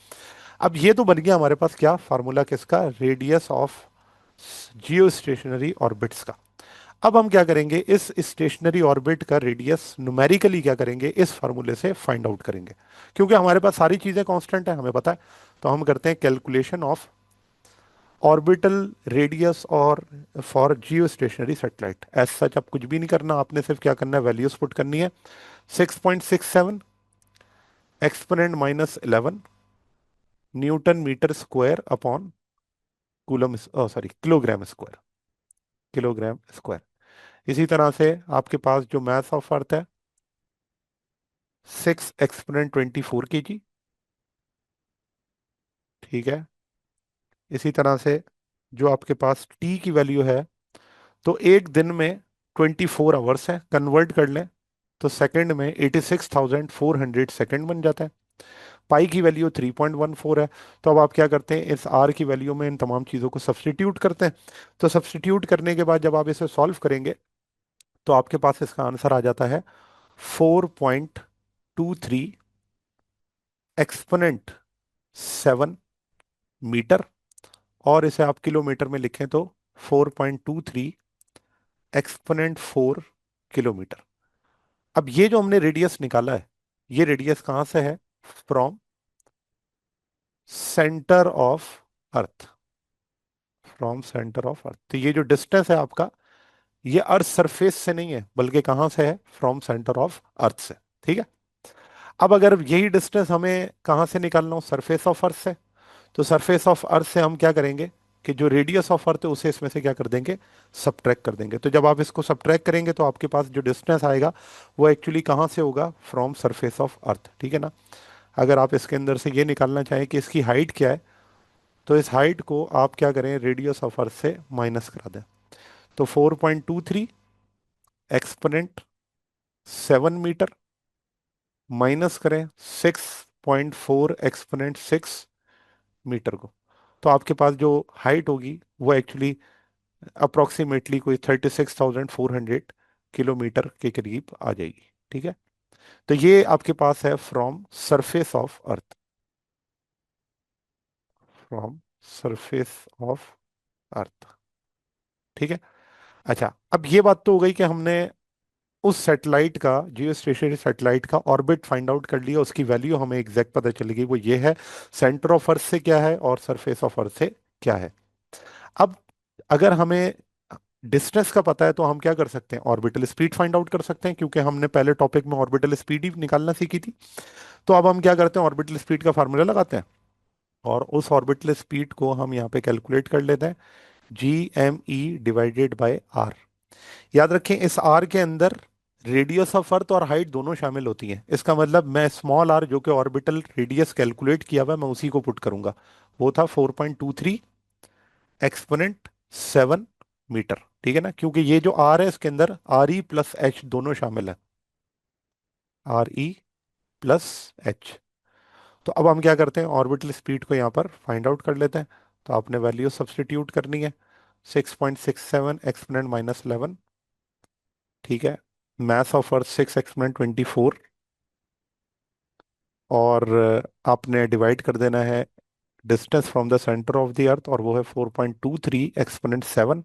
अब ये तो बन गया हमारे पास क्या फार्मूला, किसका, radius of Jio stationery orbits का। अब हम क्या करेंगे, इस स्टेशनरी ऑर्बिट का रेडियस न्यूमेरिकली क्या करेंगे, इस फार्मूले से फाइंड आउट करेंगे। क्योंकि हमारे पास सारी चीजें कांस्टेंट है, हमें पता है। तो हम करते हैं कैलकुलेशन ऑफ ऑर्बिटल रेडियस और for geostationary satellite. As such अब कुछ भी नहीं करना, आपने सिर्फ क्या करना है, वैल्यूज पुट करनी है। 6.67 exponent -11 newton metre square upon coulomb, sorry kilogram square, kilogram square. इसी तरह से आपके पास जो मास ऑफ अर्थ है, 6 एक्सपोनेंट 24 kg। ठीक है। इसी तरह से जो आपके पास टी की वैल्यू है, तो एक दिन में 24 आवर्स है, कन्वर्ट कर लें तो सेकंड में 86,400 सेकंड बन जाता है। पाई की वैल्यू 3.14 है। तो अब आप क्या करते हैं, इस आर की वैल्यू में इन तमाम चीज़ों को सब्सटीट्यूट करते हैं। तो सब्सटीट्यूट करने के बाद जब आप इसे सॉल्व करेंगे तो आपके पास इसका आंसर आ जाता है 4.23 एक्सपोनेंट 7 मीटर, और इसे आप किलोमीटर में लिखें तो 4.23 एक्सपोनेंट 4 किलोमीटर। अब ये जो हमने रेडियस निकाला है, ये रेडियस कहाँ से है, from centre of earth, from centre of अर्थ। तो ये जो डिस्टेंस है आपका, ये अर्थ सरफेस से नहीं है, बल्कि कहाँ से है, फ्रॉम सेंटर ऑफ अर्थ से। ठीक है। अब अगर यही डिस्टेंस हमें कहाँ से निकालना हो, सरफेस ऑफ अर्थ से, तो सरफेस ऑफ अर्थ से हम क्या करेंगे कि जो रेडियस ऑफ अर्थ है उसे इसमें से क्या कर देंगे, सब्ट्रैक्ट कर देंगे। तो जब आप इसको सब्ट्रैक्ट करेंगे तो आपके पास जो डिस्टेंस आएगा वो एक्चुअली कहाँ से होगा, फ्रॉम सरफेस ऑफ अर्थ। ठीक है ना। अगर आप इसके अंदर से ये निकालना चाहें कि इसकी हाइट क्या है, तो इस हाइट को आप क्या करें, रेडियस ऑफ अर्थ से माइनस करा दें। तो 4.23 एक्सपोनेंट 7 मीटर माइनस करें 6.4 एक्सपोनेंट 6 मीटर को, तो आपके पास जो हाइट होगी वो एक्चुअली अप्रोक्सीमेटली कोई 36,400 किलोमीटर के करीब आ जाएगी। ठीक है। तो ये आपके पास है from surface of earth, from surface of earth. ठीक है। अच्छा, अब ये बात तो हो गई कि हमने उस सैटेलाइट का, जियो स्टेशनरी सैटेलाइट का ऑर्बिट फाइंड आउट कर लिया, उसकी वैल्यू हमें एग्जैक्ट पता चली गई, वो ये है, सेंटर ऑफ अर्थ से क्या है और सरफेस ऑफ अर्थ से क्या है। अब अगर हमें डिस्टेंस का पता है तो हम क्या कर सकते हैं, ऑर्बिटल स्पीड फाइंड आउट कर सकते हैं, क्योंकि हमने पहले टॉपिक में ऑर्बिटल स्पीड ही निकालना सीखी थी। तो अब हम क्या करते हैं, ऑर्बिटल स्पीड का फार्मूला लगाते हैं, और उस ऑर्बिटल स्पीड को हम यहाँ पे कैलकुलेट कर लेते हैं, GME/R। याद रखें इस आर के अंदर रेडियस ऑफ अर्थ और हाइट दोनों शामिल होती हैं। इसका मतलब मैं स्मॉल आर जो कि ऑर्बिटल रेडियस कैलकुलेट किया हुआ है, मैं उसी को पुट करूंगा। वो था 4.23 एक्सपोनेंट 7 मीटर। ठीक है ना, क्योंकि ये जो आर है इसके अंदर RE+H दोनों शामिल है, RE+H। तो अब हम क्या करते हैं, ऑर्बिटल स्पीड को यहाँ पर फाइंड आउट कर लेते हैं। तो आपने वैल्यू सब्सटीट्यूट करनी है, 6.67 एक्सपोनेंट -11। ठीक है। मास ऑफ अर्थ 6 एक्सपोनेंट 24, और आपने डिवाइड कर देना है distance from the centre of the earth, और वो है 4.23 एक्सपोनेंट 7।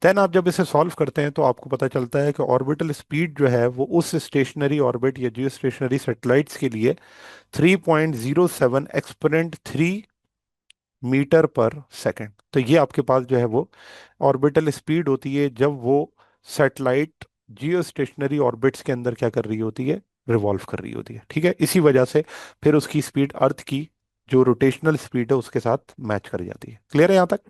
देन आप जब इसे सॉल्व करते हैं तो आपको पता चलता है कि ऑर्बिटल स्पीड जो है वो उस स्टेशनरी ऑर्बिट या जियो स्टेशनरी सेटेलाइट्स के लिए 3.07 एक्सपोनेंट 3 मीटर पर सेकेंड। तो ये आपके पास जो है वो ऑर्बिटल स्पीड होती है जब वो सैटेलाइट जियो स्टेशनरी ऑर्बिट्स के अंदर क्या कर रही होती है, रिवॉल्व कर रही होती है। ठीक है, इसी वजह से फिर उसकी स्पीड अर्थ की जो रोटेशनल स्पीड है उसके साथ मैच कर जाती है। क्लियर है यहाँ तक?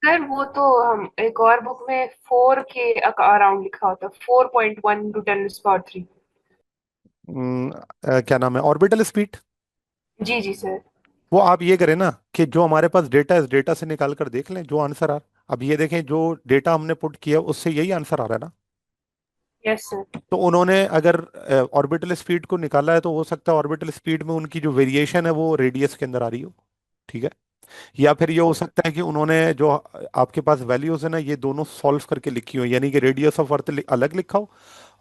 सर वो तो हम एक और बुक में 4 के अराउंड लिखा होता है, 4.1 × 10⁻³ क्या नाम है, ऑर्बिटल स्पीड। जी जी सर। वो आप ये करें ना कि जो हमारे पास डेटा है, इस डेटा से निकाल कर देख लें जो आंसर आ। अब ये देखें जो डेटा हमने पुट किया उससे यही आंसर आ रहा है ना। Yes sir. तो उन्होंने अगर ऑर्बिटल स्पीड को निकाला है तो हो सकता है ऑर्बिटल स्पीड में उनकी जो वेरिएशन है वो रेडियस के अंदर आ रही हो। ठीक है, या फिर ये हो सकता है कि उन्होंने जो आपके पास वैल्यूज है ना ये दोनों सॉल्व करके लिखी हो, यानी कि रेडियस ऑफ अर्थ अलग लिखा हो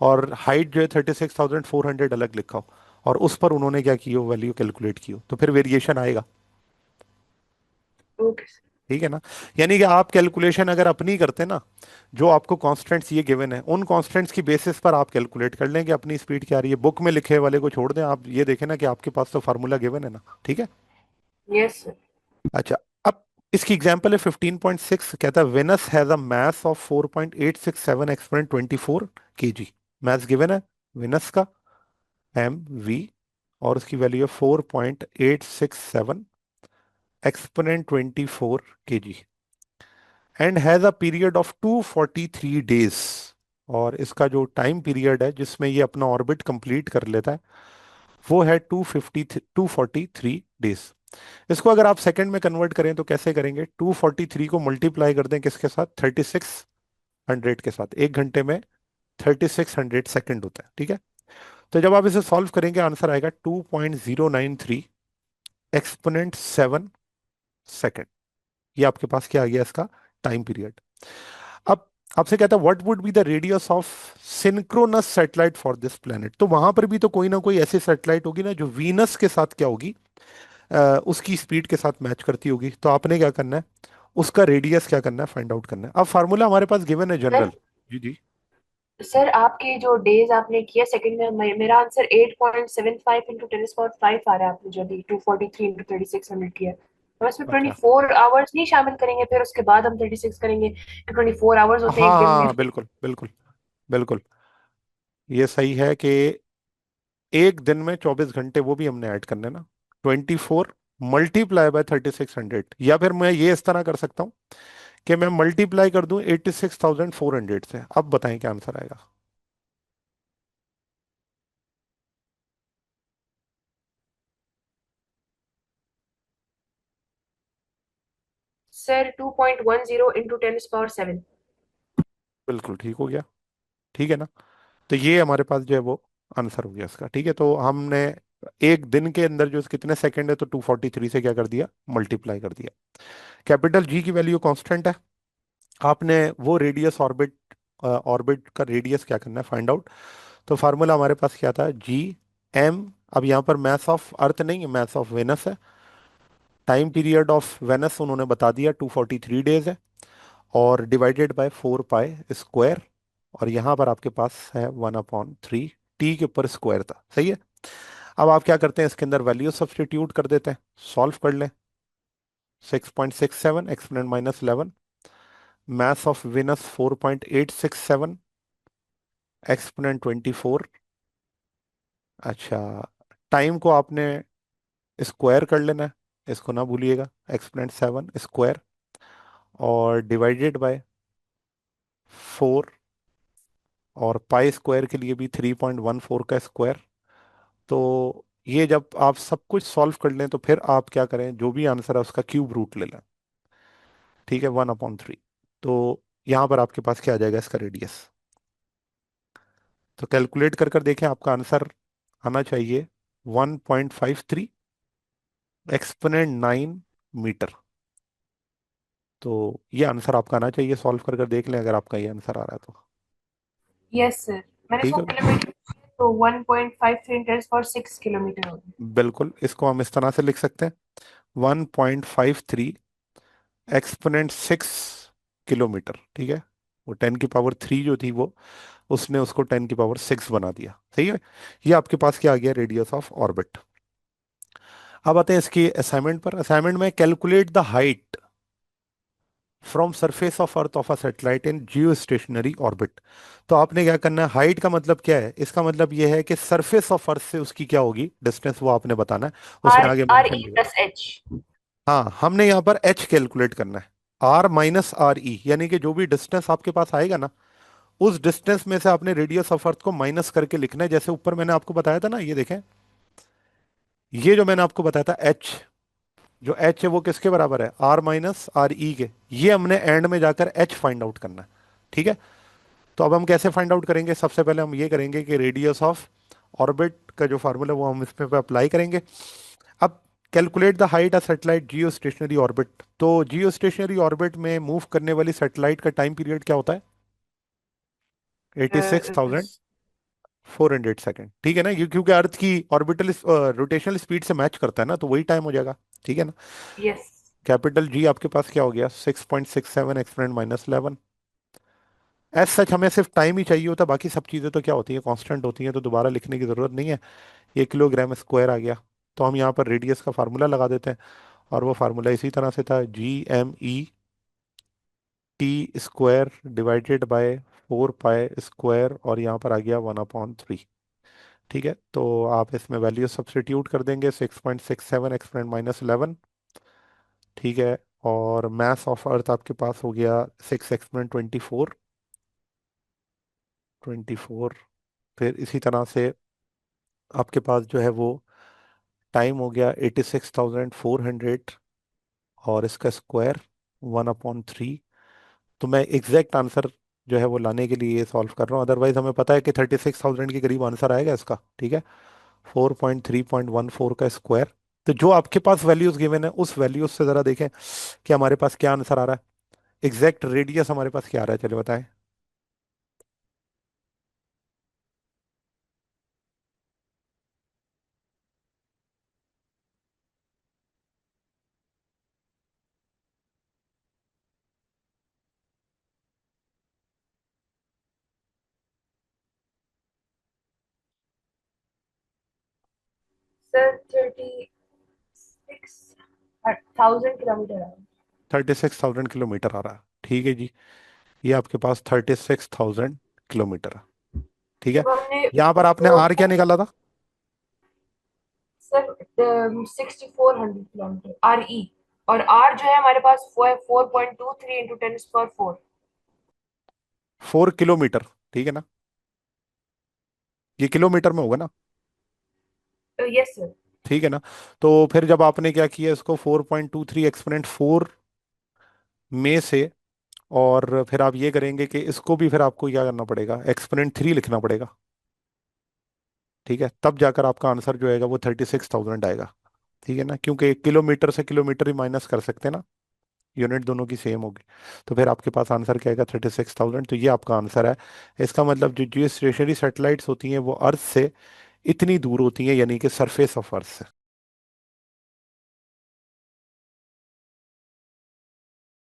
और हाइट जो है 36,400 अलग लिखा हो, और उस पर उन्होंने क्या की हो, वैल्यू कैलकुलेट की हो, तो फिर वेरिएशन आएगा। Okay sir. ठीक है ना। यानी कि आप कैलकुलेशन अगर अपनी करते ना, जो आपको कॉन्स्टेंट्स ये गिवन है उन कॉन्स्टेंट्स की बेसिस पर आप कैलकुलेट कर लें कि अपनी स्पीड क्या आ रही है। बुक में लिखे वाले को छोड़ दें, आप ये देखें ना कि आपके पास तो फार्मूला गिवन है ना। ठीक है। Yes sir. अच्छा, अब इसकी एग्जांपल है 15.6, कहता है Venus has a mass of 4.867 exponent 24 kg। Mass given है वेनस का, mv, और उसकी वैल्यू है 4.867 exponent 24 kg, and has a period of 243 days. और इसका जो टाइम पीरियड है जिसमें ये अपना ऑर्बिट कंप्लीट कर लेता है वो है 243 डेज। इसको अगर आप सेकंड में कन्वर्ट करें तो कैसे करेंगे, 243 को मल्टीप्लाई कर दें किसके साथ, 3600 के साथ। 1 घंटे में 3600 सेकंड होता है। ठीक है, तो जब आप इसे सॉल्व करेंगे आंसर आएगा 2.093 एक्सपोनेंट 7 सेकेंड। ये आपके पास क्या आ गया इसका टाइम पीरियड। अब आपसे कहता है what would be the radius of synchronous satellite for this planet. तो वहां पर भी तो कोई ना कोई ऐसी सैटेलाइट होगी ना जो वीनस के साथ क्या होगी, उसकी स्पीड के साथ मैच करती होगी। तो आपने क्या करना है, उसका रेडियस क्या करना है, फाइंड आउट करना है। अब फार्मूला हमारे पास गिवन है सर जनरल। जी जी। सर आपके जो डेज आपने किया सेकंड में, मेरा आंसर 8.75 × 10⁻⁵ आ रहा है। आपने जो अभी 243 × 3600 किया तो इसमें ट्वेंटी अच्छा, फोर आवर्स नहीं शामिल करेंगे, फिर उसके बाद हम 36 करेंगे कि 24 आवर्स होते हैं हाँ एक दिन में। हाँ बिल्कुल बिल्कुल बिल्कुल, ये सही है कि एक दिन में 24 घंटे वो भी हमने ऐड करने ना। 24 मल्टीप्लाई बाय 3600, या फिर मैं ये इस तरह कर सकता हूँ कि मैं मल्टीप्लाई कर दूं 86,400 से। अब बताएं क्या आंसर आएगा। सर 2.10 × 10⁻⁷। बिल्कुल ठीक हो गया। ठीक है ना। तो ये हमारे पास जो है वो आंसर हो गया इसका। ठीक है, तो हमने एक दिन के अंदर जो कितने सेकंड है तो 243 से क्या कर दिया, मल्टीप्लाई कर दिया। कैपिटल जी की वैल्यू कांस्टेंट है। आपने वो रेडियस ऑर्बिट, ऑर्बिट का रेडियस क्या करना है, फाइंड आउट। तो फार्मूला हमारे पास क्या था, जी एम। अब यहाँ पर मास ऑफ अर्थ नहीं है, मास ऑफ वेनस है। टाइम पीरियड ऑफ वेनस उन्होंने बता दिया 243 डेज है, और डिवाइडेड बाय 4 पाई स्क्वायर, और यहाँ पर आपके पास है 1/3, टी के ऊपर स्क्वायर था। सही है। अब आप क्या करते हैं, इसके अंदर वैल्यू सब्स्टिट्यूट कर देते हैं, सॉल्व कर लें। 6.67 exponent -11, mass of Venus 4.867 exponent 24। अच्छा, टाइम को आपने स्क्वायर कर लेना है, इसको ना भूलिएगा, एक्सपोनेंट 7 स्क्वायर, और डिवाइडेड बाय 4, और पाई स्क्वायर के लिए भी 3.14 का स्क्वायर। तो ये जब आप सब कुछ सॉल्व कर लें तो फिर आप क्या करें, जो भी आंसर है उसका क्यूब रूट ले लें। ठीक है, 1/3। तो यहाँ पर आपके पास क्या आ जाएगा, इसका रेडियस। तो कैलकुलेट कर कर देखें, आपका आंसर आना चाहिए 1.53 एक्सपोनेंट 9 मीटर। तो ये आंसर आपका आना चाहिए, सॉल्व कर कर देख लें अगर आपका ये आंसर आ रहा है तो। Yes sir. मैंने ठीक इसको है। किलोमीटर तो 1.53 × 6 किलोमीटर होगी। बिल्कुल, इसको हम इस तरह से लिख सकते हैं, 1.53 एक्सपोनेंट 6 किलोमीटर, ठीक है। वो 10 की पावर 3 जो थी वो, उसने उसको 10 की पावर 6 बना दिया, सही है। ये आपके पास क्या आ गया, रेडियस ऑफ ऑर्बिट। अब आते हैं इसकी असाइनमेंट पर। असाइनमेंट में calculate the height from surface of earth of a satellite in Jio stationery orbit. तो आपने क्या करना है, हाइट का मतलब क्या है, इसका मतलब ये है कि सरफेस ऑफ अर्थ से उसकी क्या होगी डिस्टेंस, वो आपने बताना है। उसमें आर आगे आर मेंशन ई भी है। Plus H. हाँ, हमने यहाँ पर एच कैलकुलेट करना है, R - RE, यानी कि जो भी डिस्टेंस आपके पास आएगा ना, उस डिस्टेंस में से आपने रेडियस ऑफ अर्थ को माइनस करके लिखना है। जैसे ऊपर मैंने आपको बताया था ना, ये देखें, ये जो मैंने आपको बताया था एच, जो एच है वो किसके बराबर है, R - RE के। ये हमने एंड में जाकर एच फाइंड आउट करना है, ठीक है। तो अब हम कैसे फाइंड आउट करेंगे, सबसे पहले हम ये करेंगे कि रेडियस ऑफ ऑर्बिट का जो फार्मूला वो हम इसमें पे अप्लाई करेंगे। अब calculate the height of satellite Jio stationery orbit. तो जियो स्टेशनरी ऑर्बिट में मूव करने वाली सैटेलाइट का टाइम पीरियड क्या होता है, 86,400 सेकेंड, ठीक है ना। क्योंकि अर्थ की ऑर्बिटल रोटेशनल स्पीड से मैच करता है ना, तो वही टाइम हो जाएगा, ठीक है ना। यस कैपिटल जी आपके पास क्या हो गया, 6.67 एक्सपोनेंट -11। एज सच हमें सिर्फ टाइम ही चाहिए होता, बाकी सब चीज़ें तो क्या होती हैं, कांस्टेंट होती हैं, तो दोबारा लिखने की ज़रूरत नहीं है। ये किलोग्राम स्क्वायर आ गया। तो हम यहाँ पर रेडियस का फार्मूला लगा देते हैं, और वो फार्मूला इसी तरह से था, GME T² divided by 4 pi square, और यहाँ पर आ गया 1/3, ठीक है। तो आप इसमें वैल्यू सब्स्टिट्यूट कर देंगे, 6.67 एक्सपोनेंट -11, ठीक है। और मास ऑफ अर्थ आपके पास हो गया 6 एक्सपोनेंट 24। फिर इसी तरह से आपके पास जो है वो टाइम हो गया 86,400, और इसका स्क्वायर 1/3। तो मैं एग्जैक्ट आंसर जो है वो लाने के लिए ये सॉल्व कर रहा हूँ, अदरवाइज हमें पता है कि 36,000 के करीब आंसर आएगा इसका, ठीक है। 4.3.14 का स्क्वायर। तो जो आपके पास वैल्यूज गिवन है, उस वैल्यूज से जरा देखें कि हमारे पास क्या आंसर आ रहा है, एग्जैक्ट रेडियस हमारे पास क्या आ रहा है, चलिए बताएं। सर 36,000 किलोमीटर है। 36,000 किलोमीटर आ रहा है, ठीक है जी। ये आपके पास 36,000 किलोमीटर है, ठीक है। जब हमने यहाँ पर आपने फोर आर क्या निकाला था, सर 6,400 किलोमीटर आर ई, और आर जो है हमारे पास वो है 4.23 × 10⁴। 4 किलोमीटर, ठीक है ना, ये किलोमीटर में होगा ना, यस सर। ठीक है ना। तो फिर जब आपने क्या किया, इसको 4.23 एक्सपोनेंट 4 में से, और फिर आप ये करेंगे कि इसको भी फिर आपको क्या करना पड़ेगा, एक्सपोनेंट 3 लिखना पड़ेगा, ठीक है। तब जाकर आपका आंसर जो आएगा वो 36,000 आएगा, ठीक है ना। क्योंकि किलोमीटर से किलोमीटर ही माइनस कर सकते हैं ना, यूनिट दोनों की सेम होगी। तो फिर आपके पास आंसर क्या आएगा, 36,000। तो ये आपका आंसर है। इसका मतलब जो जियो स्टेशनरी सैटेलाइट्स होती हैं वो अर्थ से इतनी दूर होती हैं, यानी कि सरफेस ऑफ अर्थ से,